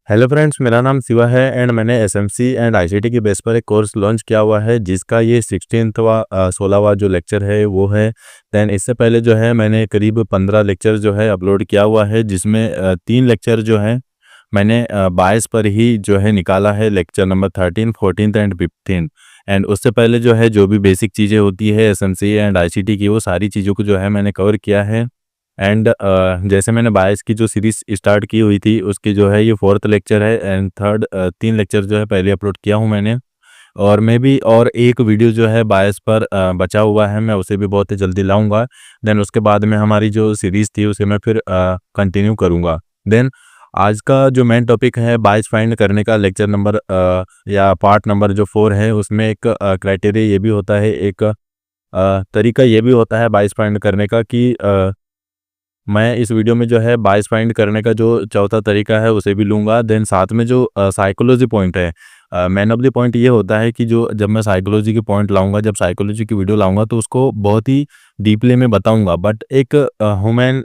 Hello friends, मेरा नाम शिवा है एंड मैंने एसएमसी एंड आईसीटी की बेस पर एक कोर्स लॉन्च किया हुआ है जिसका ये 16वां जो लेक्चर है वो है। देन इससे पहले जो है मैंने करीब 15 लेक्चर जो है अपलोड किया हुआ है, जिसमें 3 लेक्चर जो है मैंने बायस पर ही जो है निकाला है, लेक्चर नंबर 13, 14 एंड 15। एंड उससे पहले जो है जो भी बेसिक चीज़ें होती है एसएमसी एंड आईसीटी की, वो सारी चीज़ों को जो है मैंने कवर किया है। एंड जैसे मैंने बायस की जो सीरीज स्टार्ट की हुई थी उसकी जो है ये 4th लेक्चर है एंड थर्ड 3 लेक्चर जो है पहले अपलोड किया हूँ मैंने। और मैं भी और एक वीडियो जो है बायस पर बचा हुआ है, मैं उसे भी बहुत ही जल्दी लाऊंगा। देन उसके बाद में हमारी जो सीरीज़ थी उसे मैं फिर कंटिन्यू करूँगा। देन आज का जो मेन टॉपिक है बायस फाइंड करने का, लेक्चर नंबर या पार्ट नंबर जो 4 है, उसमें एक क्राइटेरिया ये भी होता है, एक तरीका ये भी होता है बायस फाइंड करने का कि मैं इस वीडियो में जो है बायस फाइंड करने का जो चौथा तरीका है उसे भी लूँगा। देन साथ में जो साइकोलॉजी पॉइंट है, मैन ऑफ द पॉइंट ये होता है कि जो जब मैं साइकोलॉजी के पॉइंट लाऊंगा, जब साइकोलॉजी की वीडियो लाऊंगा तो उसको बहुत ही डीपली में बताऊंगा। बट एक ह्यूमन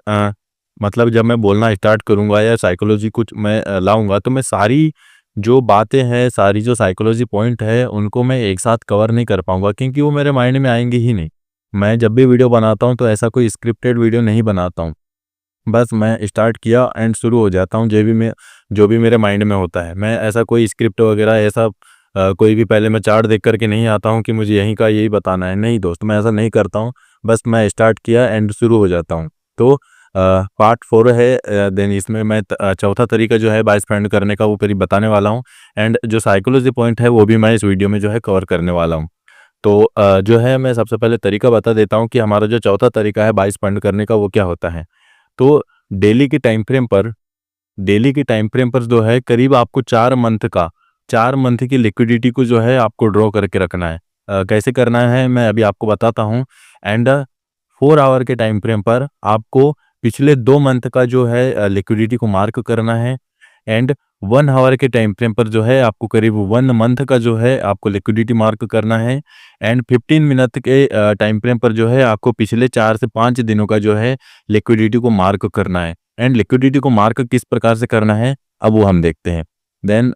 मतलब जब मैं बोलना स्टार्ट करूंगा या साइकोलॉजी कुछ मैं लाऊंगा तो मैं सारी जो बातें हैं, सारी जो साइकोलॉजी पॉइंट है, उनको मैं एक साथ कवर नहीं कर पाऊंगा क्योंकि वो मेरे माइंड में आएंगे ही नहीं। मैं जब भी वीडियो बनाता हूँ तो ऐसा कोई स्क्रिप्टेड वीडियो नहीं बनाता हूँ। बस मैं स्टार्ट किया एंड शुरू हो जाता हूँ, जो भी मेरे माइंड में होता है। मैं ऐसा कोई स्क्रिप्ट वगैरह ऐसा कोई भी पहले मैं चार्ट देख करके नहीं आता हूँ कि मुझे यहीं का यही बताना है। नहीं दोस्त, मैं ऐसा नहीं करता हूँ। बस मैं स्टार्ट किया एंड शुरू हो जाता हूँ। तो पार्ट 4 है, देन इसमें मैं चौथा तरीका जो है बायस फाइंड करने का वो फिर बताने वाला हूँ। एंड जो साइकोलॉजी पॉइंट है वो भी मैं इस वीडियो में जो है कवर करने वाला हूँ। तो जो है मैं सबसे पहले तरीका बता देता हूँ कि हमारा जो चौथा तरीका है बायस फाइंड करने का वो क्या होता है। तो डेली के टाइम फ्रेम पर जो है करीब आपको 4 मंथ की लिक्विडिटी को जो है आपको ड्रॉ करके रखना है। कैसे करना है मैं अभी आपको बताता हूँ। एंड 4 आवर के टाइम फ्रेम पर आपको पिछले 2 मंथ का जो है लिक्विडिटी को मार्क करना है। एंड 1 आवर के टाइम फ्रेम पर जो है आपको करीब 1 मंथ का जो है आपको लिक्विडिटी मार्क करना है। एंड 15 मिनट के टाइम फ्रेम पर जो है आपको पिछले 4 से 5 दिनों का जो है लिक्विडिटी को मार्क करना है। एंड लिक्विडिटी को मार्क किस प्रकार से करना है अब वो हम देखते हैं। देन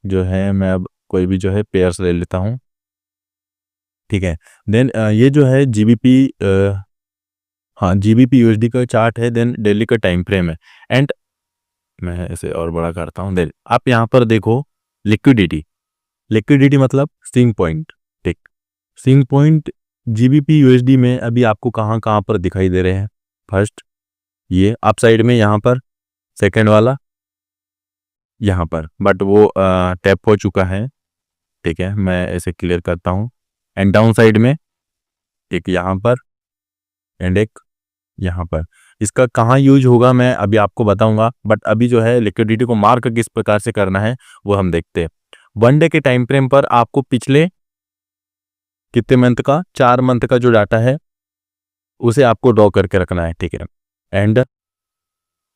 जो है मैं अब कोई भी जो है पेयर्स ले लेता हूँ, ठीक है। देन ये जो है जीबीपी, हाँ जीबीपी यूएसडी का चार्ट है। देन डेली का टाइम फ्रेम है। एंड मैं इसे और बड़ा करता हूँ। देन आप यहाँ पर देखो लिक्विडिटी मतलब स्विंग पॉइंट, ठीक। स्विंग पॉइंट जीबीपी यूएसडी में अभी आपको कहाँ कहाँ पर दिखाई दे रहे हैं। फर्स्ट ये अप साइड में यहाँ पर, सेकंड वाला यहाँ पर, बट वो टैप हो चुका है, ठीक है। मैं इसे क्लियर करता हूँ। एंड डाउन साइड में एक यहाँ पर एंड एक यहाँ पर। इसका कहाँ यूज होगा मैं अभी आपको बताऊंगा, बट अभी जो है लिक्विडिटी को मार्क किस प्रकार से करना है वो हम देखते हैं। 1 डे के टाइम फ्रेम पर आपको पिछले कितने मंथ का, 4 मंथ का जो डाटा है उसे आपको ड्रॉ करके रखना है, ठीक है। एंड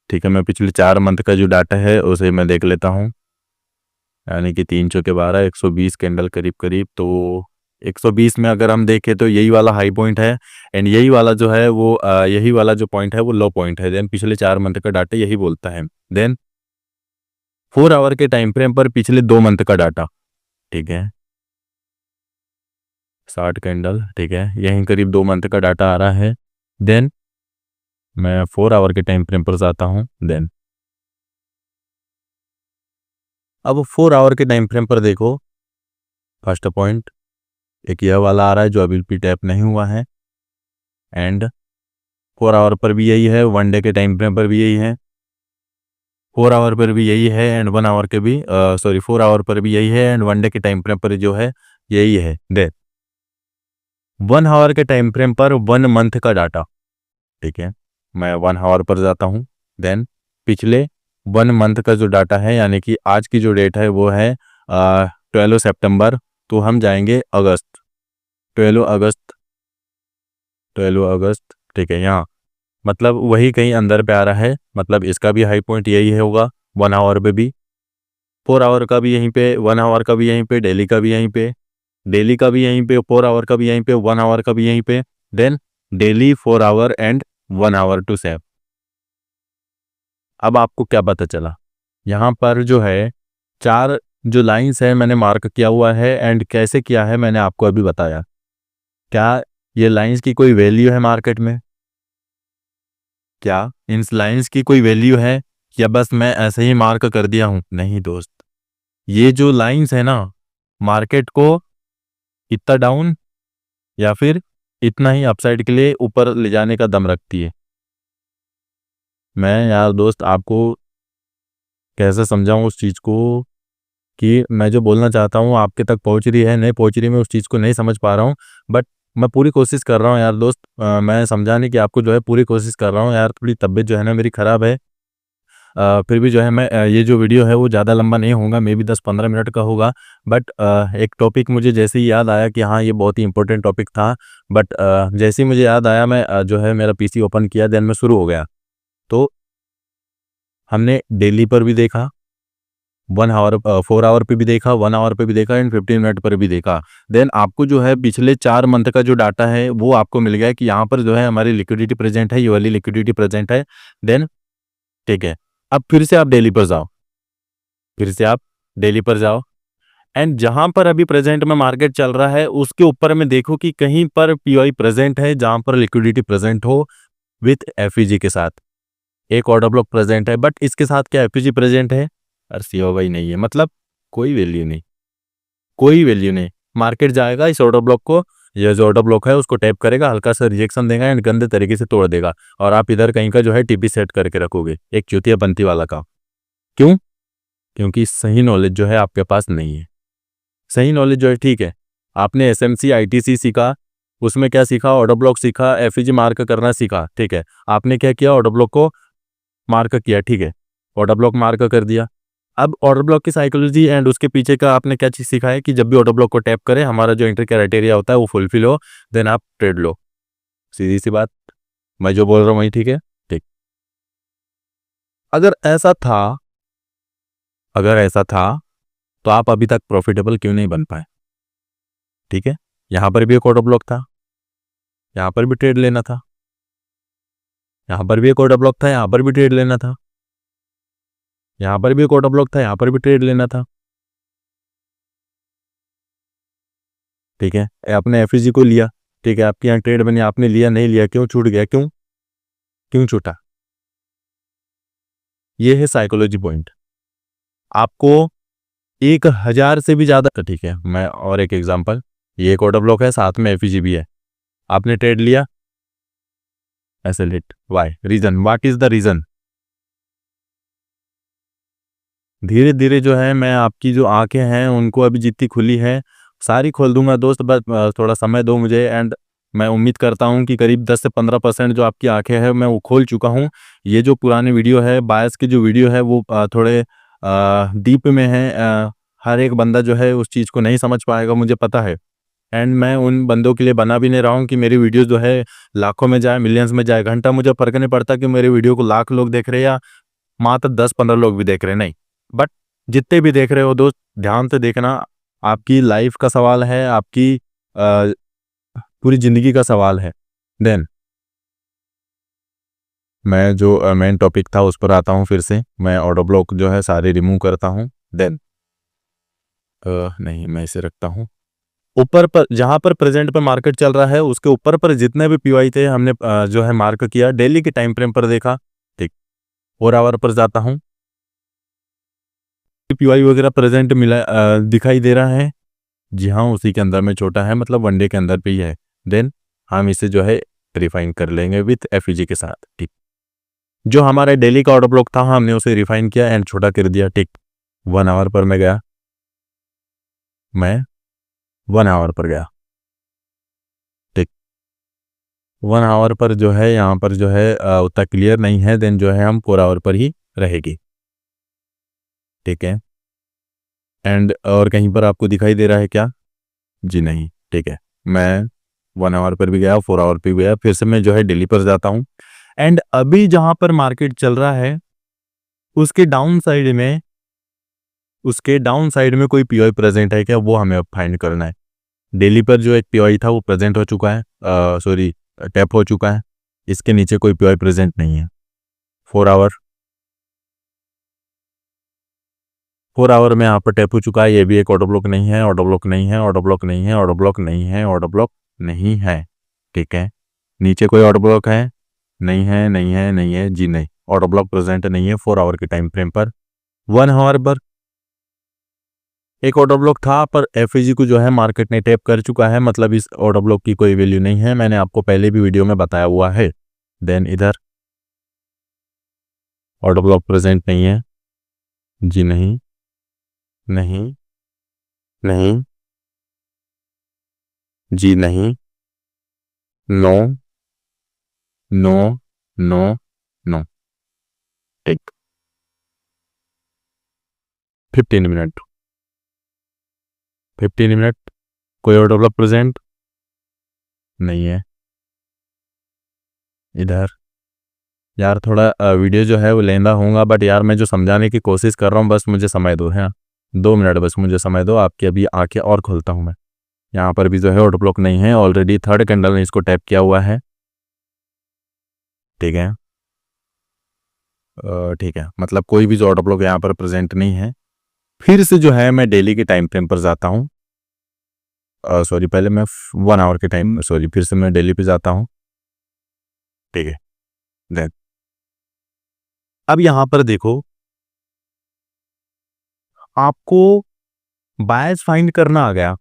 ठीक है, मैं पिछले 4 मंथ का जो डाटा है उसे मैं देख लेता हूँ। यानी कि 3 चौके 12, 120 कैंडल करीब करीब। तो 120 में अगर हम देखें तो यही वाला हाई पॉइंट है एंड यही वाला जो है वो यही वाला जो पॉइंट है वो लो पॉइंट है। देन पिछले 4 मंथ का डाटा यही बोलता है। देन 4 आवर के टाइम फ्रेम पर पिछले 2 मंथ का डाटा, ठीक है। 60 कैंडल, ठीक है, यहीं करीब 2 मंथ का डाटा आ रहा है। देन मैं 4 आवर के टाइम फ्रेम पर जाता हूँ। देन अब 4 आवर के टाइम फ्रेम पर देखो, फर्स्ट पॉइंट एक यह वाला आ रहा है जो अभी भी टैप नहीं हुआ है। एंड 4 आवर पर भी यही है, 1 डे के टाइम फ्रेम पर भी यही है, 4 आवर पर भी यही है एंड 1 आवर के भी 4 आवर पर भी यही है एंड 1 डे के टाइम फ्रेम पर जो है यही है। देन 1 आवर के टाइम फ्रेम पर 1 मंथ का डाटा, ठीक है। मैं 1 आवर पर जाता हूँ। देन पिछले 1 मंथ का जो डाटा है, यानी कि आज की जो डेट है वो है 12 सितंबर। तो हम जाएंगे अगस्त, 12 अगस्त, 12 अगस्त, ठीक है। यहाँ मतलब वही कहीं अंदर पे आ रहा है, मतलब इसका भी हाई पॉइंट यही है होगा। 1 आवर पे भी, 4 आवर का भी यहीं पे, 1 आवर का भी यहीं पे, डेली का भी यहीं पे, डेली का भी यहीं पे, 4 आवर का भी यहीं पे, 1 आवर का भी यहीं पे। Then daily 4 hour and 1 hour to save. अब आपको क्या पता चला यहाँ पर जो है 4 जो लाइंस है मैंने मार्क किया हुआ है, एंड कैसे किया है मैंने आपको अभी बताया। क्या ये लाइंस की कोई वैल्यू है मार्केट में? क्या इन लाइंस की कोई वैल्यू है, या बस मैं ऐसे ही मार्क कर दिया हूँ? नहीं दोस्त, ये जो लाइंस है ना, मार्केट को इतना डाउन या फिर इतना ही अपसाइड के लिए ऊपर ले जाने का दम रखती है। मैं यार दोस्त आपको कैसे समझाऊं उस चीज़ को, कि मैं जो बोलना चाहता हूँ आपके तक पहुँच रही है नहीं पहुँच रही, मैं उस चीज़ को नहीं समझ पा रहा हूँ। बट मैं पूरी कोशिश कर रहा हूँ यार दोस्त, मैं समझाने की आपको जो है पूरी कोशिश कर रहा हूँ यार। थोड़ी तबीयत जो है ना मेरी ख़राब है, फिर भी जो है मैं ये जो वीडियो है वो ज़्यादा लंबा नहीं होगा, मे बी 10-15 मिनट का होगा। बट एक टॉपिक मुझे जैसे ही याद आया कि हाँ ये बहुत ही इंपॉर्टेंट टॉपिक था, बट जैसे ही मुझे याद आया मैं जो है मेरा पीसी ओपन किया, देन मैं शुरू हो गया। तो हमने डेली पर भी देखा, 1 आवर 4 आवर पे भी देखा, 1 आवर पे भी देखा, एंड 15 मिनट पर भी देखा। देन आपको जो है पिछले 4 मंथ का जो डाटा है वो आपको मिल गया कि यहाँ पर जो है हमारी लिक्विडिटी प्रेजेंट है, ये वाली लिक्विडिटी प्रेजेंट है। देन ठीक है, अब फिर से आप डेली पर जाओ, फिर से आप डेली पर जाओ, एंड जहां पर अभी प्रेजेंट में मार्केट चल रहा है उसके ऊपर में देखो कि कहीं पर पीओआई प्रेजेंट है जहां पर लिक्विडिटी प्रेजेंट हो विथ एफईजी के साथ। एक ऑर्डर ब्लॉक प्रेजेंट है, बट इसके साथ क्या एफईजी प्रेजेंट है? सीओवाई नहीं है, मतलब कोई वैल्यू नहीं, कोई वैल्यू नहीं। मार्केट जाएगा इस ऑर्डर ब्लॉक को, ये जो ऑर्डर ब्लॉक है उसको टैप करेगा, हल्का सा रिजेक्शन देगा एंड गंदे तरीके से तोड़ देगा, और आप इधर कहीं का जो है टीपी सेट करके रखोगे, एक चुतिया पंथी वाला काम। क्यों? क्योंकि सही नॉलेज जो है आपके पास नहीं है। सही नॉलेज जो है, ठीक है, आपने एसएमसी आईटीसी सीखा, उसमें क्या सीखा? ऑर्डर ब्लॉक सीखा, एफईजी मार्क करना सीखा, ठीक है। आपने क्या किया? ऑर्डर ब्लॉक को मार्क किया, ठीक है, ऑर्डर ब्लॉक मार्क कर दिया। अब ऑर्डर ब्लॉक की साइकोलॉजी एंड उसके पीछे का आपने क्या चीज़ सीखा है कि जब भी ऑर्डर ब्लॉक को टैप करें हमारा जो एंट्री क्राइटेरिया होता है वो फुलफिल हो, देन आप ट्रेड लो। सीधी सी बात, मैं जो बोल रहा हूँ वही ठीक है। ठीक, अगर ऐसा था, अगर ऐसा था तो आप अभी तक प्रॉफिटेबल क्यों नहीं बन पाए? ठीक है, यहाँ पर भी एक ऑर्डर ब्लॉक था, यहाँ पर भी ट्रेड लेना था, यहाँ पर भी एक ऑर्डर ब्लॉक था, यहाँ पर भी ट्रेड लेना था, यहाँ पर भी एक ऑर्डर ब्लॉक था, यहाँ पर भी ट्रेड लेना था। ठीक है, आपने एफईजी को लिया, ठीक है, आपके यहाँ ट्रेड बनी, आपने लिया, नहीं लिया, क्यों छूट गया? क्यों क्यों छूटा? ये है साइकोलॉजी पॉइंट। आपको 1000 से भी ज्यादा, तो ठीक है, मैं और एक एग्जांपल, ये एक ऑर्डर ब्लॉक है, साथ में एफईजी भी है, आपने ट्रेड लिया, ऐसे late, why reason, what is the reason? धीरे धीरे जो है मैं आपकी जो आंखें हैं उनको अभी जितनी खुली है सारी खोल दूंगा दोस्त, बस थोड़ा समय दो मुझे, एंड मैं उम्मीद करता हूं कि करीब 10 से 15% जो आपकी आंखें हैं मैं वो खोल चुका हूं। ये जो पुराने वीडियो है, बायस की जो वीडियो है वो थोड़े डीप में है, हर एक बंदा जो है उस चीज़ को नहीं समझ पाएगा, मुझे पता है। एंड मैं उन बंदों के लिए बना भी नहीं रहा हूँ कि मेरी वीडियो जो है लाखों में जाए, मिलियंस में जाए, घंटा मुझे फर्क नहीं पड़ता कि मेरी वीडियो को लाख लोग देख रहे हैं या मात्र 10-15 लोग भी देख रहे हैं, नहीं, बट जितने भी देख रहे हो दोस्त ध्यान से देखना, आपकी लाइफ का सवाल है, आपकी पूरी जिंदगी का सवाल है। देन मैं जो मेन टॉपिक था उस पर आता हूँ, फिर से मैं ऑर्डर ब्लॉक जो है सारे रिमूव करता हूँ। देन नहीं, मैं इसे रखता हूँ ऊपर पर, जहाँ पर प्रेजेंट पर मार्केट चल रहा है उसके ऊपर पर जितने भी पीवाई थे हमने जो है मार्क किया, डेली के टाइम फ्रेम पर देखा, ठीक, 4 आवर पर जाता हूँ, पीवाई वगैरह प्रेजेंट मिला दिखाई दे रहा है, जी हाँ उसी के अंदर में छोटा है, मतलब वनडे के अंदर पे ही है। देन हम इसे जो है रिफाइन कर लेंगे विथ एफईजी के साथ, ठीक। जो हमारा डेली का ऑर्डर ब्लॉक था हमने उसे रिफाइन किया एंड छोटा कर दिया, ठीक। 1 आवर पर मैं गया, मैं 1 आवर पर गया, ठीक। 1 आवर पर जो है यहाँ पर जो है उतना क्लियर नहीं है, देन जो है हम 4 आवर पर ही रहेगी, ठीक है। एंड और कहीं पर आपको दिखाई दे रहा है क्या? जी नहीं, ठीक है। मैं 1 आवर पर भी गया, 4 आवर पर भी गया, फिर से मैं जो है डेली पर जाता हूँ, एंड अभी जहां पर मार्केट चल रहा है उसके डाउन साइड में, उसके डाउन साइड में कोई पीओआई प्रेजेंट है क्या, वो हमें अब फाइंड करना है। डेली पर जो एक पीओआई था वो प्रेजेंट हो चुका है, सॉरी टैप हो चुका है, इसके नीचे कोई पीओआई प्रेजेंट नहीं है। 4 आवर, 4 आवर में यहाँ पर टैप हो चुका है। ये भी एक ऑटो ब्लॉक नहीं है, ऑटो ब्लॉक नहीं है, ऑटो ब्लॉक नहीं है, ऑटो ब्लॉक नहीं है, ऑटो ब्लॉक नहीं है। ठीक है, नीचे कोई ऑटो ब्लॉक है? नहीं है, नहीं है, नहीं है जी, नहीं, ऑटो ब्लॉक प्रेजेंट नहीं है 4 आवर के टाइम फ्रेम पर। 1 आवर पर एक ऑटो ब्लॉक था, पर एफईजी को जो है मार्केट ने टैप कर चुका है, मतलब इस ऑटो ब्लॉक की कोई वैल्यू नहीं है, मैंने आपको पहले भी वीडियो में बताया हुआ है। देन इधर ऑटो ब्लॉक प्रेजेंट नहीं है जी, नहीं, नहीं, नहीं जी, नहीं, नो, नो, नो, नो। ठीक, 15 मिनट, 15 मिनट, कोई ऑटो ब्लॉक प्रेजेंट नहीं है। इधर यार थोड़ा वीडियो जो है वो लेंदा होगा, बट यार मैं जो समझाने की कोशिश कर रहा हूँ, बस मुझे समय दो है, 2 मिनट बस मुझे समय दो। आपकी अभी आंखें और खोलता हूँ मैं। यहाँ पर भी जो है ऑटो ब्लॉक नहीं है, ऑलरेडी थर्ड कैंडल ने इसको टैप किया हुआ है। ठीक है, ठीक है, मतलब कोई भी जो ऑटो ब्लॉक यहाँ पर प्रेजेंट नहीं है। फिर से जो है मैं डेली के टाइम फ्रेम पर जाता हूँ, सॉरी पहले मैं 1 आवर के टाइम, सॉरी फिर से मैं डेली पे जाता हूँ। ठीक है, देन अब यहाँ पर देखो, आपको बायस फाइंड करना आ गया।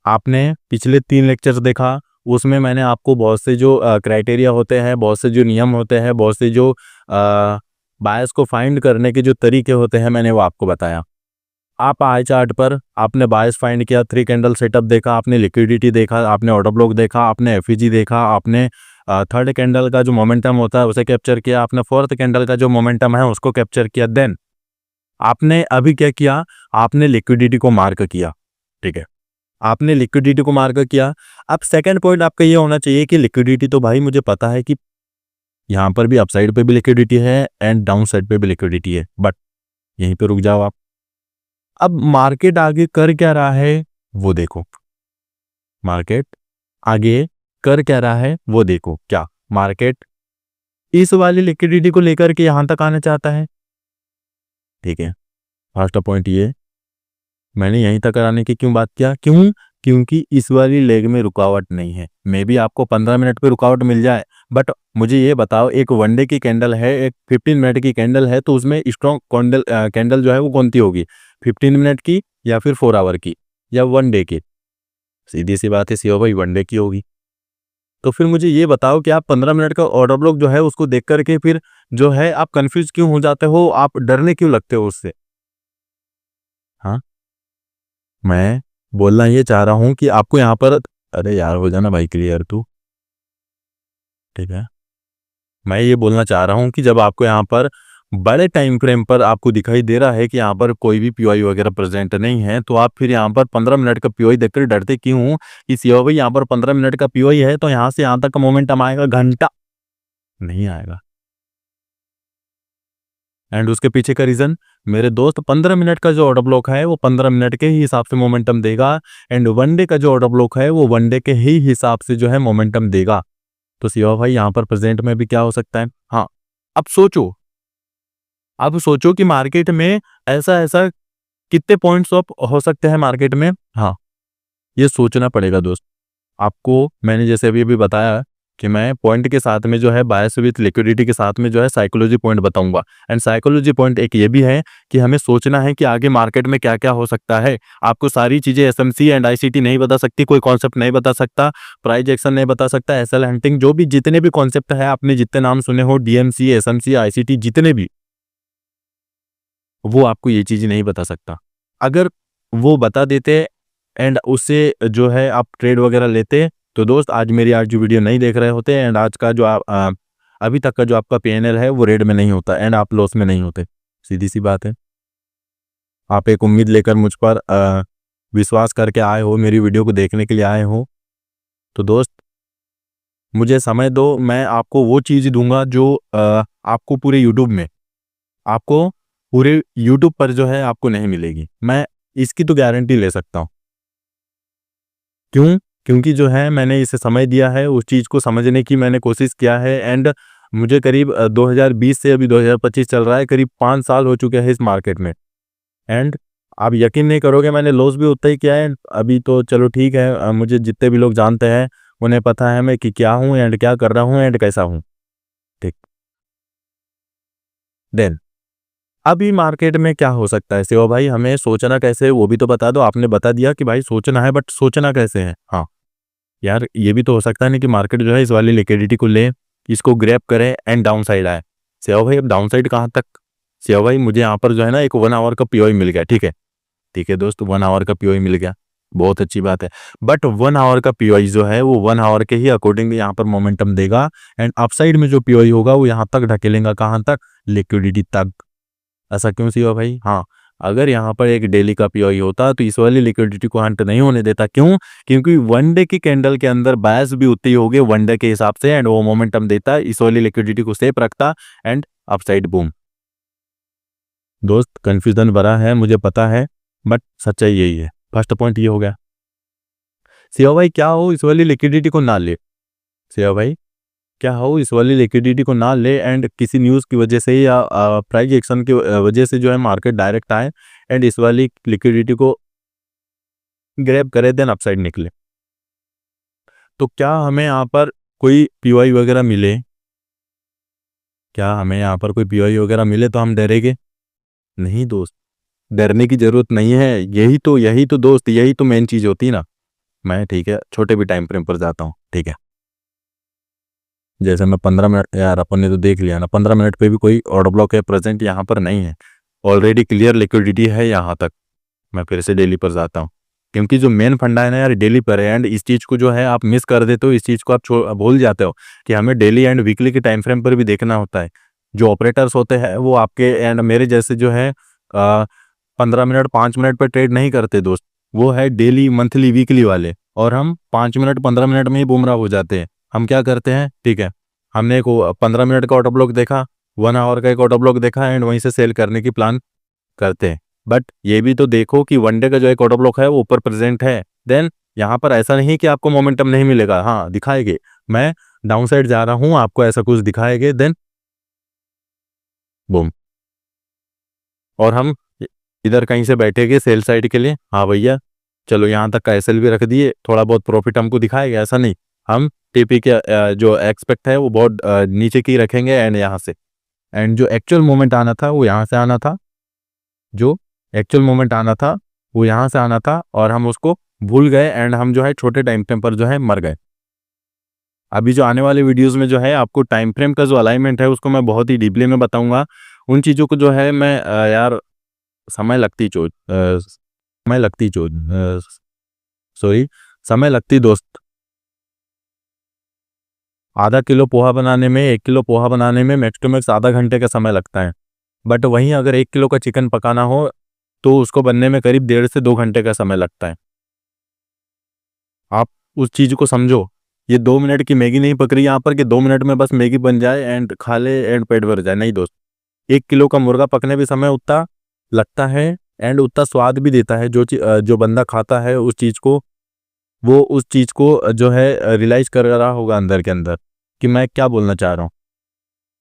आपने पिछले 3 लेक्चर्स देखा, उसमें मैंने आपको बहुत से जो क्राइटेरिया होते हैं, बहुत से जो नियम होते हैं, बहुत से जो बायस को फाइंड करने के जो तरीके होते हैं, मैंने वो आपको बताया। आप आई चार्ट पर आपने बायस फाइंड किया, 3 कैंडल सेटअप देखा, आपने लिक्विडिटी देखा, आपने ऑर्डर ब्लॉक देखा, आपने एफईजी देखा, आपने थर्ड कैंडल का जो मोमेंटम होता है उसे कैप्चर किया, आपने फोर्थ कैंडल का जो मोमेंटम है उसको कैप्चर किया। देन आपने अभी क्या किया, आपने लिक्विडिटी को मार्क किया। ठीक है, आपने लिक्विडिटी को मार्क किया। अब सेकंड पॉइंट आपका ये होना चाहिए कि लिक्विडिटी तो भाई मुझे पता है कि यहाँ पर भी अपसाइड पे भी लिक्विडिटी है एंड डाउन साइड पे भी लिक्विडिटी है, बट यहीं पे रुक जाओ आप। अब मार्केट आगे कर क्या रहा है वो देखो, मार्केट आगे कर क्या रहा है वो देखो। क्या मार्केट इस वाली लिक्विडिटी को लेकर के यहां तक आना चाहता है? ठीक है, फर्स्ट पॉइंट ये, मैंने यहीं तक आने की क्यों बात किया, क्यों? क्योंकि इस वाली लेग में रुकावट नहीं है। मे भी आपको 15 मिनट पे रुकावट मिल जाए, बट मुझे ये बताओ, एक वनडे की कैंडल है, एक 15 मिनट की कैंडल है, तो उसमें स्ट्रॉन्ग कैंडल जो है वो कौन सी होगी, 15 मिनट की या फिर 4 आवर की या 1 डे की? सीधी सी बात है सीओ भाई, 1 डे की होगी। तो फिर मुझे ये बताओ कि आप 15 मिनट का ऑर्डर ब्लॉक जो है उसको देख करके फिर जो है आप कंफ्यूज क्यों हो जाते हो, आप डरने क्यों लगते हो उससे? हाँ, मैं बोलना ये चाह रहा हूं कि आपको यहाँ पर, अरे यार हो जाना भाई क्लियर तू। ठीक है, मैं ये बोलना चाह रहा हूं कि जब आपको यहाँ पर बड़े टाइम फ्रेम पर आपको दिखाई दे रहा है कि यहाँ पर कोई भी पीओआई वगैरह प्रेजेंट नहीं है, तो आप फिर यहाँ पर 15 मिनट का पीओआई देखकर डरते क्यों हो कि सीओ भाई यहाँ पर 15 मिनट का पीओआई है तो यहाँ से यहाँ तक का मोमेंटम आएगा, घंटा नहीं आएगा। एंड उसके पीछे का रीजन मेरे दोस्त, 15 मिनट का जो ऑर्डर ब्लॉक है वो 15 मिनट के ही हिसाब से मोमेंटम देगा, एंड वनडे का जो ऑर्डर ब्लॉक है वो वनडे के ही हिसाब से जो है मोमेंटम देगा। तो शिवा भाई यहाँ पर प्रेजेंट में भी क्या हो सकता है? हाँ, अब सोचो, अब सोचो कि मार्केट में ऐसा ऐसा कितने पॉइंट्स ऑफ हो सकते हैं मार्केट में। हाँ, ये सोचना पड़ेगा दोस्त आपको। मैंने जैसे अभी अभी बताया कि मैं पॉइंट के साथ में जो है बायस विथ लिक्विडिटी के साथ में जो है साइकोलॉजी पॉइंट बताऊंगा। एंड साइकोलॉजी पॉइंट एक ये भी है कि हमें सोचना है कि आगे मार्केट में क्या क्या हो सकता है। आपको सारी चीजें एसएमसी एंड आईसीटी नहीं बता सकती, कोई कॉन्सेप्ट नहीं बता सकता, प्राइस एक्शन नहीं बता सकता, एसएल हंटिंग, जो भी जितने भी कॉन्सेप्ट है आपने जितने नाम सुने हो, डीएमसी, एसएमसी, आईसीटी, जितने भी, वो आपको ये चीज नहीं बता सकता। अगर वो बता देते एंड उससे जो है आप ट्रेड वगैरह लेते, तो दोस्त आज जो वीडियो नहीं देख रहे होते, एंड आज का जो आप अभी तक का जो आपका पीएनएल है वो रेड में नहीं होता एंड आप लॉस में नहीं होते। सीधी सी बात है। आप एक उम्मीद लेकर मुझ पर विश्वास करके आए हो, मेरी वीडियो को देखने के लिए आए हो, तो दोस्त मुझे समय दो, मैं आपको वो चीज़ दूंगा जो आपको पूरे यूट्यूब पर जो है आपको नहीं मिलेगी। मैं इसकी तो गारंटी ले सकता हूँ। क्यों? क्योंकि जो है मैंने इसे समय दिया है, उस चीज़ को समझने की मैंने कोशिश किया है, एंड मुझे करीब 2020 से अभी 2025 चल रहा है, करीब 5 साल हो चुके हैं इस मार्केट में, एंड आप यकीन नहीं करोगे, मैंने लॉस भी उतना ही किया है अभी तो। चलो ठीक है, मुझे जितने भी लोग जानते हैं उन्हें पता है मैं कि क्या हूँ एंड क्या कर रहा हूँ एंड कैसा हूँ। ठीक। देन अभी मार्केट में क्या हो सकता है शिवा भाई, हमें सोचना कैसे है वो भी तो बता दो। आपने बता दिया कि भाई सोचना है, बट सोचना कैसे है। हाँ यार, ये भी तो हो सकता है ना कि मार्केट जो है इस वाली लिक्विडिटी को ले, इसको ग्रैब करे एंड डाउन साइड आए। शिवा भाई अब डाउन साइड कहाँ तक? शिवा भाई मुझे यहाँ पर जो है ना एक 1 आवर का पीओई मिल गया। ठीक है, ठीक है दोस्त, 1 आवर का पीओई मिल गया, बहुत अच्छी बात है। बट 1 आवर का पीओई जो है वो 1 आवर के ही अकॉर्डिंग यहाँ पर मोमेंटम देगा, एंड अपसाइड में जो पीओई होगा वो यहाँ तक ढकेलेगा, कहाँ तक? लिक्विडिटी तक। ऐसा क्यों सी हुआ भाई? हाँ, अगर यहाँ पर एक डेली का पीओई होता तो इस वाली लिक्विडिटी को हंट नहीं होने देता। क्यों? क्योंकि वन डे की कैंडल के अंदर बायस भी उतनी होगी वन डे के हिसाब से, एंड वो मोमेंटम देता, इस वाली लिक्विडिटी को सेफ रखता एंड अपसाइड बूम। दोस्त कंफ्यूजन बड़ा है मुझे पता है, बट सच्चाई यही है। फर्स्ट पॉइंट ये हो गया। सिया भाई क्या हो इस वाली लिक्विडिटी को ना ले, सिया भाई क्या हो इस वाली लिक्विडिटी को ना ले एंड किसी न्यूज़ की वजह से या प्राइस एक्शन की वजह से जो है मार्केट डायरेक्ट आए एंड इस वाली लिक्विडिटी को ग्रैब करे, देन अपसाइड निकले। तो क्या हमें यहाँ पर कोई पीओई वगैरह मिले? क्या हमें यहाँ पर कोई पीओई वगैरह मिले तो हम डरेंगे? नहीं दोस्त, डरने की जरूरत नहीं है। यही तो दोस्त, यही तो मेन चीज होती है ना। मैं ठीक है छोटे भी टाइम फ्रेम पर जाता हूँ। ठीक है, जैसे मैं 15 मिनट, यार अपन ने तो देख लिया ना, 15 मिनट पे भी कोई ऑर्डर ब्लॉक है प्रेजेंट यहाँ पर नहीं है, ऑलरेडी क्लियर लिक्विडिटी है यहाँ तक। मैं फिर से डेली पर जाता हूँ, क्योंकि जो मेन फंडा है ना यार डेली पर है, एंड इस चीज़ को जो है आप मिस कर देते हो, इस चीज़ को आप भूल जाते हो कि हमें डेली एंड वीकली के टाइम फ्रेम पर भी देखना होता है। जो ऑपरेटर्स होते हैं वो आपके एंड मेरे जैसे जो है 15 मिनट 5 मिनट पर ट्रेड नहीं करते दोस्त, वो है डेली मंथली वीकली वाले। और हम 5 मिनट 15 मिनट में ही बुमराह हो जाते हैं। हम क्या करते हैं, ठीक है, हमने एक 15 मिनट का ऑटो ब्लॉक देखा, 1 आवर का एक ऑटो ब्लॉक देखा एंड वहीं से सेल करने की प्लान करते हैं। बट ये भी तो देखो कि वनडे का जो एक ऑटो ब्लॉक है वो ऊपर प्रेजेंट है, देन यहाँ पर ऐसा नहीं कि आपको मोमेंटम नहीं मिलेगा, हाँ दिखाएंगे। मैं डाउन साइड जा रहा हूँ, आपको ऐसा कुछ दिखाएंगे, देन बूम। और हम इधर कहीं से बैठेंगे सेल साइड के लिए, हाँ भैया चलो यहाँ तक का एसएल भी रख दिए, थोड़ा बहुत प्रॉफिट हमको दिखाएगा, ऐसा नहीं। हम टीपी के जो एक्सपेक्ट है वो बहुत नीचे की रखेंगे, एंड यहाँ से एंड जो एक्चुअल मोमेंट आना था वो यहाँ से आना था, जो एक्चुअल मोमेंट आना था वो यहाँ से आना था, और हम उसको भूल गए एंड हम जो है छोटे टाइम फ्रेम पर जो है मर गए। अभी जो आने वाले वीडियोस में जो है आपको टाइम फ्रेम का जो अलाइनमेंट है उसको मैं बहुत ही डीपली में बताऊंगा। उन चीज़ों को जो है मैं यार समय लगती चो समय लगती चो सॉरी समय लगती दोस्त। आधा किलो पोहा बनाने में 1 किलो पोहा बनाने में मैक्स टू मैक्स आधा घंटे का समय लगता है, बट वहीं अगर 1 किलो का चिकन पकाना हो तो उसको बनने में करीब 1.5 से 2 घंटे का समय लगता है। आप उस चीज़ को समझो। ये 2 मिनट की मैगी नहीं पक रही यहाँ पर कि 2 मिनट में बस मैगी बन जाए एंड खा ले एंड पेट भर जाए, नहीं दोस्त। 1 किलो का मुर्गा पकने भी समय उतना लगता है एंड उतना स्वाद भी देता है। जो बंदा खाता है उस चीज़ को, वो उस चीज़ को जो है रियलाइज कर रहा होगा अंदर के अंदर कि मैं क्या बोलना चाह रहा हूँ।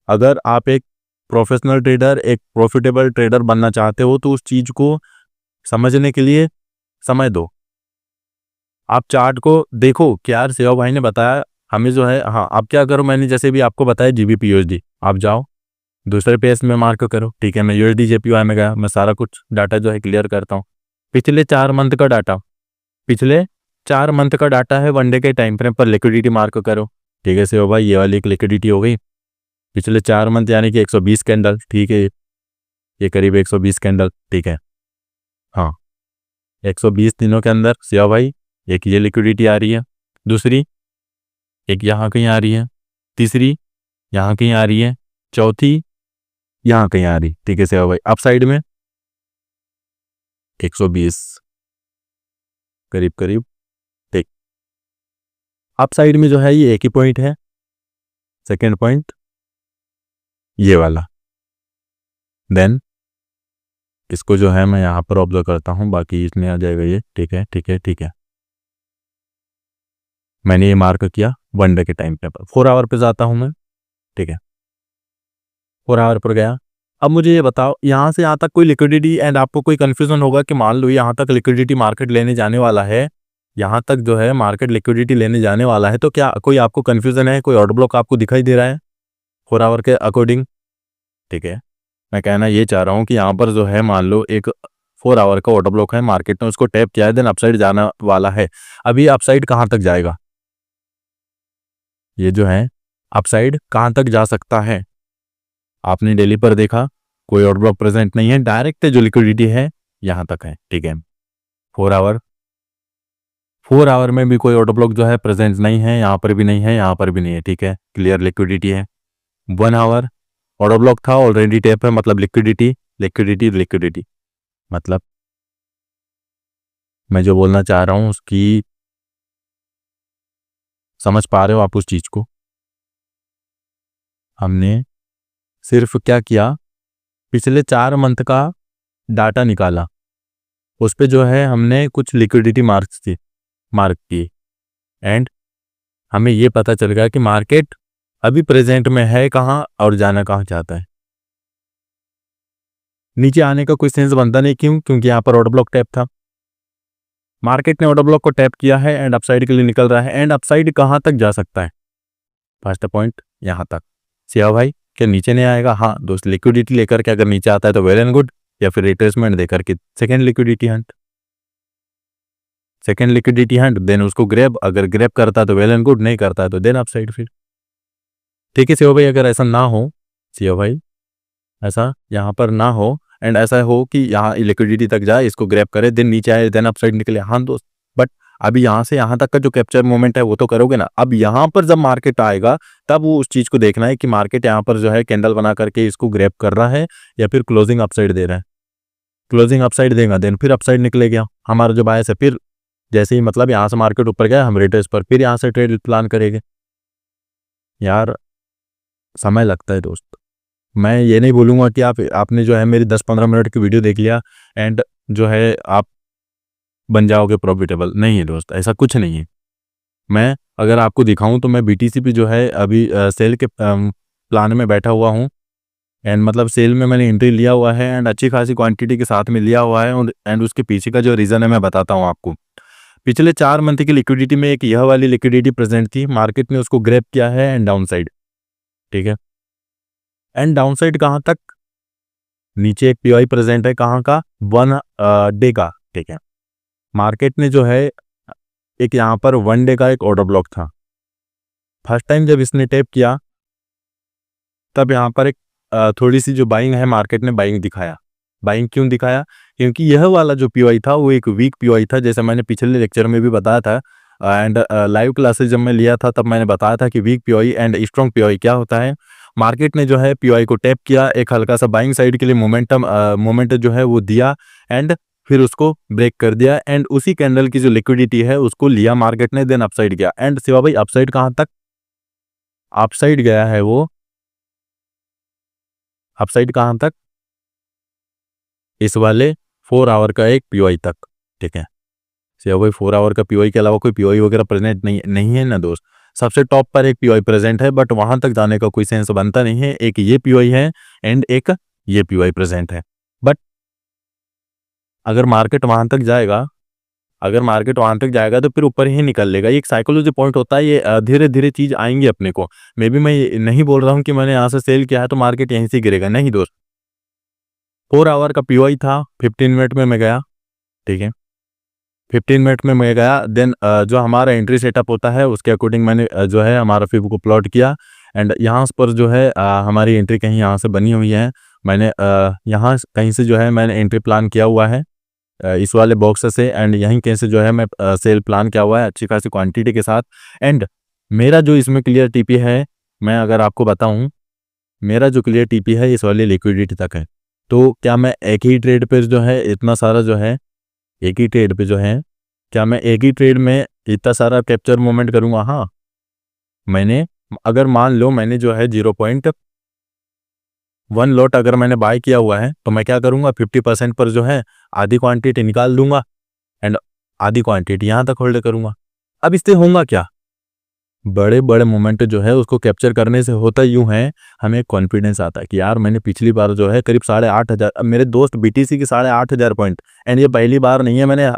अगर आप एक प्रोफेशनल ट्रेडर, एक प्रॉफिटेबल ट्रेडर बनना चाहते हो तो उस चीज़ को समझने के लिए समय दो। आप चार्ट को देखो कि यार सेवा भाई ने बताया हमें जो है, हाँ आप क्या करो, मैंने जैसे भी आपको बताया जीबीपी यूएसडी, आप जाओ दूसरे पेज में मार्क करो। ठीक है, मैं यूएसडी जेपीवाई में गया, मैं सारा कुछ डाटा जो है क्लियर करता हूँ। पिछले 4 मंथ का डाटा, पिछले 4 मंथ का डाटा है वनडे के टाइम फ्रेम पर, लिक्विडिटी मार्क करो। ठीक है सेवा भाई, ये वाली एक लिक्विडिटी हो गई पिछले 4 मंथ, यानी कि 120 कैंडल। ठीक है, ये करीब 120 कैंडल। ठीक है, हाँ 120 दिनों के अंदर सेवा भाई एक ये लिक्विडिटी आ रही है, दूसरी एक यहाँ कहीं आ रही है, तीसरी यहाँ कहीं आ रही है, चौथी यहाँ कहीं आ रही। ठीक है सेवा भाई, अप साइड में 120 करीब करीब। ठीक, अप साइड में जो है ये एक ही पॉइंट है, सेकेंड पॉइंट ये वाला। देन इसको जो है मैं यहाँ पर ऑब्जर्व करता हूँ, बाकी इसमें आ जाएगा ये। ठीक है ठीक है ठीक है, मैंने ये मार्क किया वनडे के टाइम पे पर। 4 आवर पे जाता हूँ मैं। ठीक है, 4 आवर पर गया, अब मुझे ये बताओ, यहाँ से यहाँ तक कोई लिक्विडिटी एंड आपको कोई कंफ्यूजन होगा कि मान लो यहाँ तक लिक्विडिटी मार्केट लेने जाने वाला है, यहाँ तक जो है मार्केट लिक्विडिटी लेने जाने वाला है, तो क्या कोई आपको कंफ्यूजन है, कोई ऑर्डर ब्लॉक आपको दिखाई दे रहा है 4 आवर के अकॉर्डिंग? ठीक है, मैं कहना ये चाह रहा हूँ कि यहाँ पर जो है मान लो एक 4 आवर का ऑर्डर ब्लॉक है, मार्केट ने उसको टैप किया है, देन अपसाइड जाना वाला है। अभी अपसाइड कहाँ तक जाएगा, ये जो है अपसाइड कहाँ तक जा सकता है? आपने डेली पर देखा कोई ऑर्डर ब्लॉक प्रेजेंट नहीं है, डायरेक्ट जो लिक्विडिटी है यहाँ तक है। ठीक है, 4 आवर में भी कोई ऑर्डर ब्लॉक जो है प्रेजेंट नहीं है, यहाँ पर भी नहीं है, यहाँ पर भी नहीं है। ठीक है, क्लियर लिक्विडिटी है। 1 आवर ऑर्डर ब्लॉक था, ऑलरेडी टैप है, मतलब लिक्विडिटी लिक्विडिटी लिक्विडिटी, मतलब मैं जो बोलना चाह रहा हूँ उसकी समझ पा रहे हो आप उस चीज को? हमने सिर्फ क्या किया, पिछले 4 मंथ का डाटा निकाला, उस पे जो है हमने कुछ लिक्विडिटी मार्क की, एंड हमें ये पता चल गया कि मार्केट अभी प्रेजेंट में है कहाँ और जाना कहाँ चाहता है। नीचे आने का कोई सेंस बनता नहीं, क्यों? क्योंकि यहाँ पर ऑर्डर ब्लॉक टैप था, मार्केट ने ऑर्डर ब्लॉक को टैप किया है एंड अपसाइड के लिए निकल रहा है। एंड अपसाइड कहाँ तक जा सकता है? फर्स्ट पॉइंट यहाँ तक। सिया भाई क्या नीचे नहीं आएगा? हाँ दोस्त, लिक्विडिटी लेकर के अगर नीचे आता है तो वेल एंड गुड, या फिर रिट्रेसमेंट देकर के सेकेंड लिक्विडिटी हंट, देन उसको ग्रैब, अगर ग्रैब करता है तो वेल एंड गुड, नहीं करता है तो देन अपसाइड फिर। ठीक है सिया भाई, अगर ऐसा ना हो, सिया भाई ऐसा यहाँ पर ना हो एंड ऐसा हो कि यहाँ लिक्विडिटी तक जाए, इसको ग्रैब करे, देन नीचे आए, देन अपसाइड निकले, हाँ दोस्त, बट अभी यहाँ से यहाँ तक का जो कैप्चर मोमेंट है वो तो करोगे ना। अब यहाँ पर जब मार्केट आएगा तब वो उस चीज को देखना है कि मार्केट यहाँ पर जो है कैंडल बना करके इसको ग्रैब कर रहा है या फिर क्लोजिंग अपसाइड दे रहा है। क्लोजिंग अपसाइड देगा, देन फिर अपसाइड निकले गया हमारा जो बायस है, फिर जैसे ही मतलब यहाँ से मार्केट ऊपर गया हम रिट्रेस पर फिर यहाँ से ट्रेड प्लान करेंगे। यार समय लगता है दोस्त, मैं ये नहीं बोलूँगा कि आपने जो है मेरी 10-15 मिनट की वीडियो देख लिया एंड जो है आप बन जाओगे प्रॉफिटेबल, नहीं है दोस्त, ऐसा कुछ नहीं है। मैं अगर आपको दिखाऊं तो मैं बीटीसी पे जो है अभी सेल के प्लान में बैठा हुआ हूं, एंड मतलब सेल में मैंने एंट्री लिया हुआ है एंड अच्छी खासी क्वांटिटी के साथ में लिया हुआ है, एंड उसके पीछे का जो रीज़न है मैं बताता हूं आपको। पिछले 4 मंथ की लिक्विडिटी में एक यह वाली लिक्विडिटी प्रेजेंट थी, मार्केट ने उसको ग्रैब किया है एंड डाउन साइड। ठीक है, एंड डाउन साइड कहाँ तक? नीचे एक पीवाई प्रेजेंट है, कहाँ का? 1 डे का। ठीक है, मार्केट ने जो है एक यहाँ पर 1 डे का एक ऑर्डर ब्लॉक था, फर्स्ट टाइम जब इसने टैप किया तब यहाँ पर एक थोड़ी सी जो बाइंग है, मार्केट ने बाइंग दिखाया। बाइंग क्यों दिखाया? क्योंकि यह वाला जो पीवाई था वो एक वीक पीवाई था, जैसे मैंने पिछले लेक्चर में भी बताया था, एंड लाइव क्लासेस जब मैं लिया था तब मैंने बताया था कि weak PY and strong PY क्या होता है। मार्केट ने जो है पीवाई को टैप किया, एक हल्का सा बाइंग साइड के लिए मोमेंट जो है वो दिया एंड फिर उसको ब्रेक कर दिया, एंड उसी कैंडल की जो लिक्विडिटी है उसको लिया मार्केट ने, देन अपसाइड गया। एंड शिवा भाई अपसाइड कहाँ तक? अपसाइड गया है वो, अपसाइड कहाँ तक? इस वाले 4 आवर का एक पीवाई तक। ठीक है, शिवा भाई 4 आवर का पीवाई के अलावा कोई पीवाई वगैरह प्रेजेंट नहीं है ना दोस्त, सबसे टॉप पर एक पीवाई प्रेजेंट है, बट वहां तक जाने का कोई सेंस बनता नहीं है। एक ये पीवाई है एंड एक ये पीवाई प्रेजेंट है, बट अगर मार्केट वहां तक जाएगा, तो फिर ऊपर ही निकल लेगा। ये एक साइकोलॉजी पॉइंट होता है, ये धीरे धीरे चीज आएंगी अपने को। मे बी मैं नहीं बोल रहा हूँ कि मैंने यहाँ से सेल किया है तो मार्केट यहीं से गिरेगा, नहीं दोस्त। 4 आवर का पीवाई था, 15 मिनट में मैं गया। ठीक है, 15 मिनट में मैं गया, देन जो हमारा एंट्री सेटअप होता है उसके अकॉर्डिंग मैंने जो है हमारा फिब को प्लॉट किया, एंड यहाँ पर जो है हमारी एंट्री कहीं यहाँ से बनी हुई है, मैंने यहाँ कहीं से जो है मैंने एंट्री प्लान किया हुआ है इस वाले बॉक्स से, एंड यहीं कहीं से जो है मैं सेल प्लान किया हुआ है अच्छी खासी क्वांटिटी के साथ। एंड मेरा जो इसमें क्लियर टीपी है, मैं अगर आपको बताऊं, मेरा जो क्लियर टीपी है इस वाली लिक्विडिटी तक है। तो क्या मैं एक ही ट्रेड पे जो है इतना सारा जो है, एक ही ट्रेड पे जो है, क्या मैं एक ही ट्रेड में इतना सारा कैप्चर मोमेंट करूंगा? हाँ, मैंने अगर मान लो मैंने जो है 0.1 लॉट अगर मैंने बाय किया हुआ है तो मैं क्या करूंगा, 50% पर जो है आधी क्वांटिटी निकाल दूंगा एंड आधी क्वांटिटी यहाँ तक होल्ड करूंगा। अब इससे होगा क्या? बड़े बड़े मोमेंट जो है उसको कैप्चर करने से होता यूं है, हमें कॉन्फिडेंस आता है कि यार मैंने पिछली बार जो है करीब 8,500, अब मेरे दोस्त बीटीसी के 8,500 पॉइंट, एंड ये पहली बार नहीं है, मैंने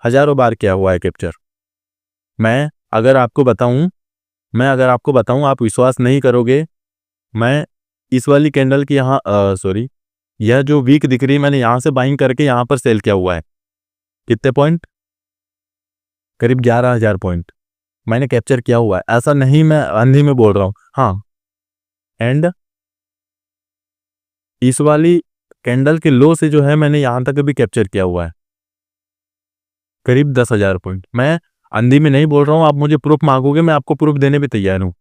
हजारों बार किया हुआ है कैप्चर। मैं अगर आपको बताऊं मैं अगर आपको बताऊं आप विश्वास नहीं करोगे। मैं इस वाली कैंडल की यहाँ सॉरी, यह जो वीक दिख रही है मैंने यहाँ से बाइंग करके यहाँ पर सेल किया हुआ है। कितने पॉइंट? करीब 11,000 पॉइंट मैंने कैप्चर किया हुआ है। ऐसा नहीं मैं अंधी में बोल रहा हूँ। हाँ, एंड इस वाली कैंडल के लो से जो है मैंने यहाँ तक भी कैप्चर किया हुआ है करीब 10,000 पॉइंट। मैं अंधी में नहीं बोल रहा हूँ। आप मुझे प्रूफ मांगोगे, मैं आपको प्रूफ देने भी तैयार हूँ।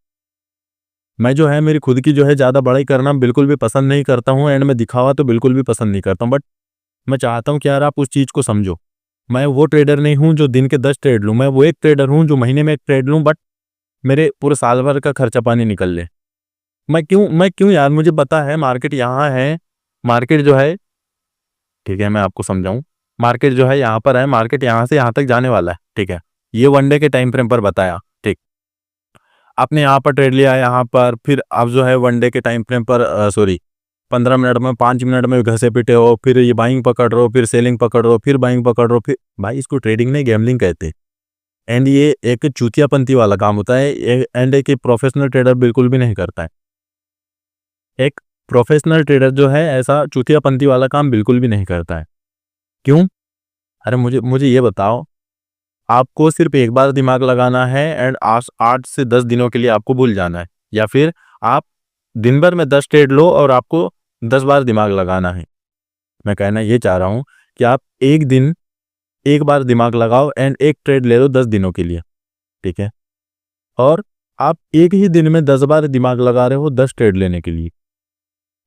मैं जो है मेरी खुद की जो है ज़्यादा बड़ाई करना बिल्कुल भी पसंद नहीं करता हूँ, एंड मैं दिखावा तो बिल्कुल भी पसंद नहीं करता हूँ। बट मैं चाहता हूँ कि यार आप उस चीज़ को समझो। मैं वो ट्रेडर नहीं हूँ जो दिन के 10 ट्रेड लूँ, मैं वो एक ट्रेडर हूँ जो महीने में एक ट्रेड लूँ, बट मेरे पूरे साल भर का खर्चा पानी निकल ले। मैं क्यों यार, मुझे पता है मार्केट यहाँ है, मार्केट जो है, ठीक है मैं आपको समझाऊं, मार्केट जो है यहाँ पर है, मार्केट यहाँ से यहाँ तक जाने वाला है, ठीक है। ये वनडे के टाइम फ्रेम पर बताया, ठीक। आपने यहाँ पर ट्रेड लिया यहाँ पर, फिर आप जो है वनडे के टाइम फ्रेम पर सॉरी 15 मिनट में 5 मिनट में घसे पिटे हो, फिर ये बाइंग पकड़ रहे हो, फिर सेलिंग पकड़ रहे हो, फिर बाइंग पकड़ रहे हो, फिर भाई इसको ट्रेडिंग नहीं गैम्बलिंग कहते। एंड ये एक चूतियापंती वाला काम होता है, एंड एक प्रोफेशनल ट्रेडर बिल्कुल भी नहीं करता है। एक प्रोफेशनल ट्रेडर जो है ऐसा चूतियापंती वाला काम बिल्कुल भी नहीं करता है। क्यों? अरे मुझे मुझे ये बताओ, आपको सिर्फ एक बार दिमाग लगाना है एंड 8 से 10 दिनों के लिए आपको भूल जाना है, या फिर आप दिन भर में 10 ट्रेड लो और आपको 10 बार दिमाग लगाना है। मैं कहना ये चाह रहा हूँ कि आप एक दिन एक बार दिमाग लगाओ एंड एक ट्रेड ले लो 10 दिनों के लिए, ठीक है। और आप एक ही दिन में 10 बार दिमाग लगा रहे हो 10 ट्रेड लेने के लिए,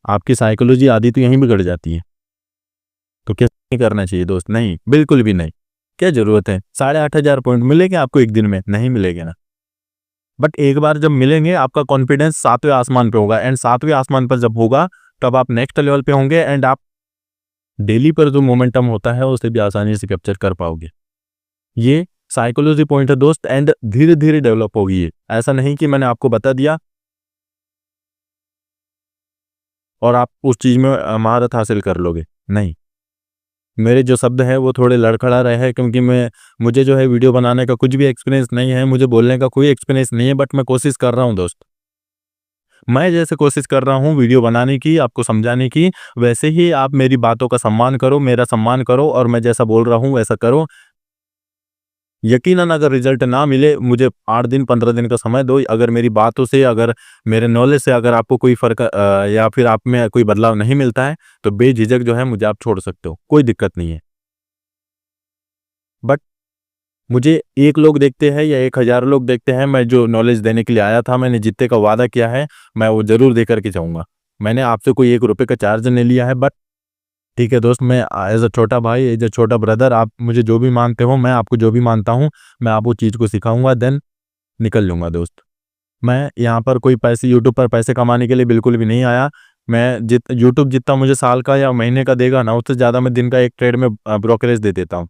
आपकी साइकोलॉजी आदि तो यहीं बिगड़ जाती है। तो क्या नहीं करना चाहिए दोस्त? नहीं, बिल्कुल भी नहीं। क्या जरूरत है? 8,500 पॉइंट मिलेंगे आपको एक दिन में? नहीं मिलेंगे ना। बट एक बार जब मिलेंगे आपका कॉन्फिडेंस 7वें आसमान पे होगा, एंड 7वें आसमान पर जब होगा तब आप नेक्स्ट लेवल पे होंगे, एंड आप डेली पर जो मोमेंटम होता है उसे भी आसानी से कैप्चर कर पाओगे। ये साइकोलॉजी पॉइंट है दोस्त, एंड धीरे धीरे डेवलप होगी ये। ऐसा नहीं कि मैंने आपको बता दिया और आप उस चीज में महारत हासिल कर लोगे, नहीं। मेरे जो शब्द हैं वो थोड़े लड़खड़ा रहे हैं, क्योंकि मुझे जो है वीडियो बनाने का कुछ भी एक्सपीरियंस नहीं है, मुझे बोलने का कोई एक्सपीरियंस नहीं है, बट मैं कोशिश कर रहा हूँ दोस्त। मैं जैसे कोशिश कर रहा हूँ वीडियो बनाने की, आपको समझाने की, वैसे ही आप मेरी बातों का सम्मान करो, मेरा सम्मान करो, और मैं जैसा बोल रहा हूँ वैसा करो। यकीनन अगर रिजल्ट ना मिले, मुझे 8 दिन 15 दिन का समय दो। अगर मेरी बातों से, अगर मेरे नॉलेज से अगर आपको कोई फर्क या फिर आप में कोई बदलाव नहीं मिलता है, तो बेझिझक जो है मुझे आप छोड़ सकते हो, कोई दिक्कत नहीं है। बट मुझे 1 लोग देखते हैं या 1,000 लोग देखते हैं, मैं जो नॉलेज देने के लिए आया था, मैंने जितने का वादा किया है मैं वो जरूर दे करके जाऊंगा। मैंने आपसे कोई 1 रुपये का चार्ज नहीं लिया है। बट ठीक है दोस्त, मैं एज अ छोटा भाई, एज अ छोटा ब्रदर, आप मुझे जो भी मानते हो, मैं आपको जो भी मानता हूँ, मैं आपको चीज़ को सिखाऊंगा, देन निकल लूंगा दोस्त। मैं यहाँ पर कोई पैसे, यूट्यूब पर पैसे कमाने के लिए बिल्कुल भी नहीं आया। मैं यूट्यूब जितना मुझे साल का या महीने का देगा ना, उससे ज़्यादा मैं दिन का एक ट्रेड में ब्रोकरेज दे देता हूँ।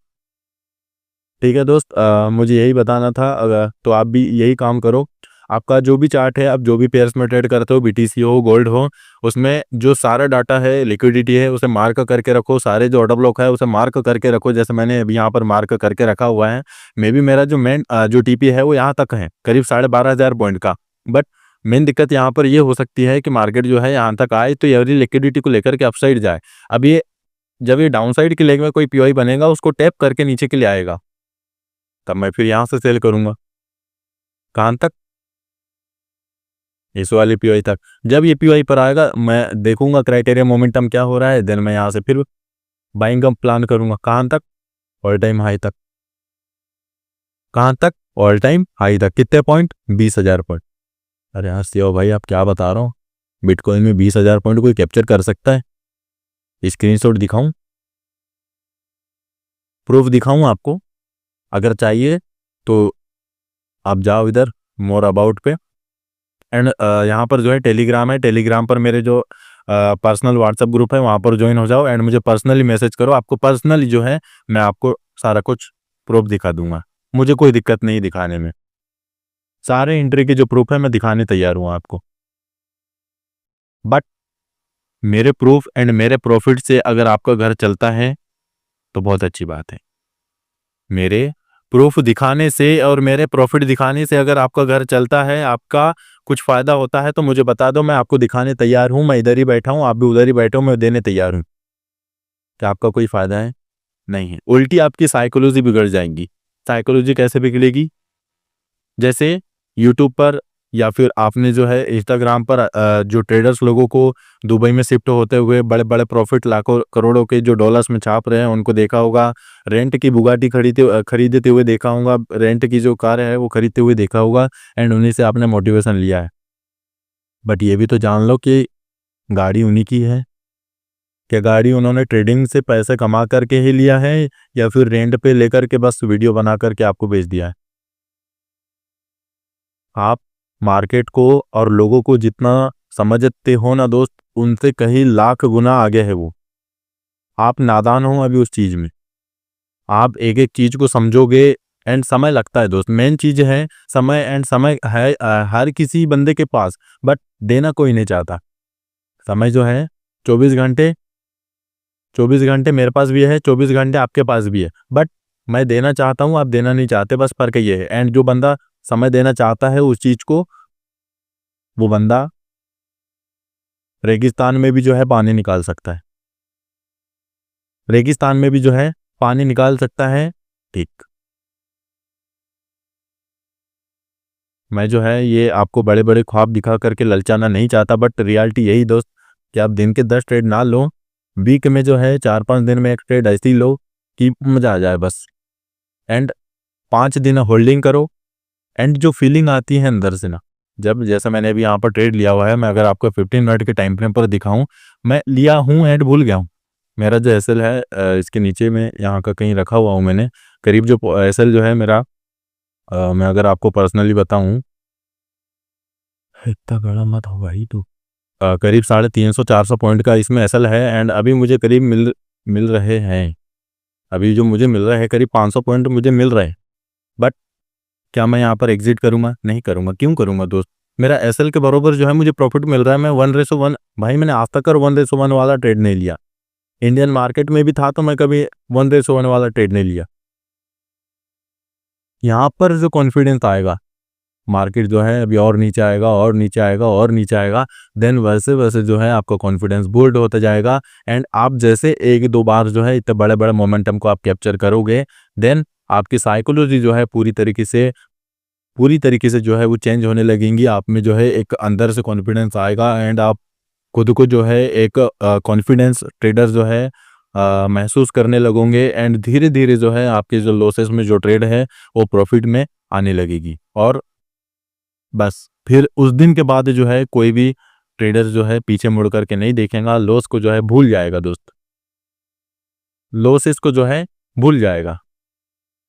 ठीक है दोस्त, मुझे यही बताना था। अगर तो आप भी यही काम करो। आपका जो भी चार्ट है, आप जो भी पेयर्स में ट्रेड करते हो, बीटीसी हो, गोल्ड हो, उसमें जो सारा डाटा है, लिक्विडिटी है, उसे मार्क करके रखो। सारे जो ऑर्डर ब्लॉक है उसे मार्क करके रखो, जैसे मैंने अभी यहाँ पर मार्क करके रखा हुआ है। मे बी मेरा जो मेन जो टीपी है वो यहाँ तक है, करीब 12,500 पॉइंट का। बट मेन दिक्कत यहाँ पर ये हो सकती है कि मार्केट जो है यहाँ तक आए तो ये लिक्विडिटी को लेकर के अपसाइड जाए। अब ये जब ये डाउनसाइड के लेग में कोई पीओई बनेगा, उसको टैप करके नीचे के लिए आएगा, तब मैं फिर यहाँ से सेल करूंगा। कहाँ तक? इस वाली पीओई तक। जब ये पीओई पर आएगा, मैं देखूंगा क्राइटेरिया मोमेंटम क्या हो रहा है, देन मैं यहाँ से फिर बाइंग का प्लान करूंगा। कहाँ तक? ऑल टाइम हाई तक। कहाँ तक? ऑल टाइम हाई तक। कितने पॉइंट? 20,000 पॉइंट। अरे हाँ सियो भाई, आप क्या बता रहा हूँ? बिटकॉइन में 20,000 पॉइंट कोई कैप्चर कर सकता है? स्क्रीनशॉट दिखाऊं? प्रूफ दिखाऊं आपको? अगर चाहिए तो आप जाओ इधर मोर अबाउट पे, एंड यहाँ पर जो है टेलीग्राम है, टेलीग्राम पर मेरे जो पर्सनल व्हाट्सएप ग्रुप है वहाँ पर ज्वाइन हो जाओ, एंड मुझे पर्सनली मैसेज करो। आपको पर्सनली जो है मैं आपको सारा कुछ प्रूफ दिखा दूंगा, मुझे कोई दिक्कत नहीं दिखाने में। सारे एंट्री के जो प्रूफ है मैं दिखाने तैयार हूँ आपको। बट मेरे प्रूफ एंड मेरे प्रॉफिट से अगर आपका घर चलता है तो बहुत अच्छी बात है। मेरे प्रूफ दिखाने से और मेरे प्रॉफिट दिखाने से अगर आपका घर चलता है, आपका कुछ फायदा होता है तो मुझे बता दो, मैं आपको दिखाने तैयार हूँ। मैं इधर ही बैठा हूँ, आप भी उधर ही बैठे हो, मैं देने तैयार हूँ। क्या आपका कोई फायदा है? नहीं है। उल्टी आपकी साइकोलॉजी बिगड़ जाएगी। साइकोलॉजी कैसे बिगड़ेगी? जैसे यूट्यूब पर या फिर आपने जो है इंस्टाग्राम पर जो ट्रेडर्स लोगों को दुबई में शिफ्ट होते हुए बड़े बड़े प्रॉफिट लाखों करोड़ों के जो डॉलर्स में छाप रहे हैं उनको देखा होगा। रेंट की बुगाटी खरीदते हुए देखा होगा, रेंट की जो कार है वो खरीदते हुए देखा होगा, एंड उन्हीं से आपने मोटिवेशन लिया है। बट ये भी तो जान लो कि गाड़ी उन्हीं की है। क्या गाड़ी उन्होंने ट्रेडिंग से पैसे कमा करके ही लिया है या फिर रेंट पे लेकर के बस वीडियो बना करके आपको बेच दिया है? आप मार्केट को और लोगों को जितना समझते हो ना दोस्त, उनसे कहीं लाख गुना आगे है वो। आप नादान हो अभी उस चीज में। आप एक एक चीज को समझोगे एंड समय लगता है दोस्त। मेन चीज है समय, एंड समय है हर किसी बंदे के पास, बट देना कोई नहीं चाहता। समय जो है 24 घंटे, 24 घंटे मेरे पास भी है, 24 घंटे आपके पास भी है, बट मैं देना चाहता हूँ, आप देना नहीं चाहते, बस फर्क ये है। एंड जो बंदा समय देना चाहता है उस चीज को, वो बंदा रेगिस्तान में भी जो है पानी निकाल सकता है। रेगिस्तान में भी जो है पानी निकाल सकता है। ठीक। मैं जो है ये आपको बड़े बड़े ख्वाब दिखा करके ललचाना नहीं चाहता, बट रियलिटी यही दोस्त कि आप दिन के 10 ट्रेड ना लो, वीक में जो है 4-5 दिन में एक ट्रेड ऐसी लो कि मजा आ जाए बस। एंड 5 दिन होल्डिंग करो, एंड जो फीलिंग आती है अंदर से ना, जब जैसे मैंने अभी यहाँ पर ट्रेड लिया हुआ है, मैं अगर आपको 15 मिनट के टाइम फ्रेम पर दिखाऊं, मैं लिया हूँ एंड भूल गया हूँ। मेरा जो एसएल है इसके नीचे में यहाँ का कहीं रखा हुआ हूँ मैंने। करीब जो एसएल जो है मेरा, मैं अगर आपको पर्सनली बताऊं, इतना बड़ा मत हो भाई तू। करीब 350-400 पॉइंट का इसमें एसएल है, एंड अभी मुझे करीब मिल मिल रहे हैं। अभी जो मुझे मिल रहा है करीब 500 पॉइंट मुझे मिल रहे हैं। बट क्या मैं यहाँ पर एग्जिट करूंगा? नहीं करूंगा। क्यों करूंगा दोस्त? मेरा एसएल के बराबर जो है मुझे प्रॉफिट मिल रहा है। मैं 1:1, भाई मैंने आज तक 1:1 वाला ट्रेड नहीं लिया। इंडियन मार्केट में भी था तो मैं कभी 1:1 वाला ट्रेड नहीं लिया। यहाँ पर जो कॉन्फिडेंस आएगा, मार्केट जो है अभी और नीचे आएगा और नीचे आएगा और नीचे आएगा, देन वैसे वैसे जो है आपका कॉन्फिडेंस बिल्ड होता जाएगा। एंड आप जैसे एक दो बार जो है इतने बड़े बड़े मोमेंटम को आप कैप्चर करोगे, देन आपकी साइकोलॉजी जो है पूरी तरीके से जो है वो चेंज होने लगेंगी। आप में जो है एक अंदर से कॉन्फिडेंस आएगा, एंड आप खुद को जो है एक कॉन्फिडेंस ट्रेडर जो है महसूस करने लगोगे। एंड धीरे धीरे जो है आपके जो लॉसेस में जो ट्रेड है वो प्रॉफिट में आने लगेगी। और बस फिर उस दिन के बाद जो है कोई भी ट्रेडर जो है पीछे मुड़ करके नहीं देखेगा, लॉस को जो है भूल जाएगा दोस्त। लॉसेस को जो है भूल जाएगा।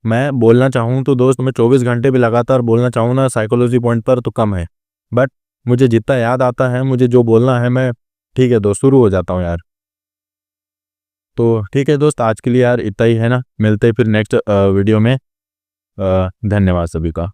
मैं बोलना चाहूँ तो दोस्त, मैं 24 घंटे भी लगातार बोलना चाहूँ ना साइकोलॉजी पॉइंट पर तो कम है, बट मुझे जितना याद आता है, मुझे जो बोलना है, मैं ठीक है दोस्त शुरू हो जाता हूँ यार। तो ठीक है दोस्त, आज के लिए यार इतना ही है ना। मिलते हैं फिर नेक्स्ट वीडियो में। धन्यवाद सभी का।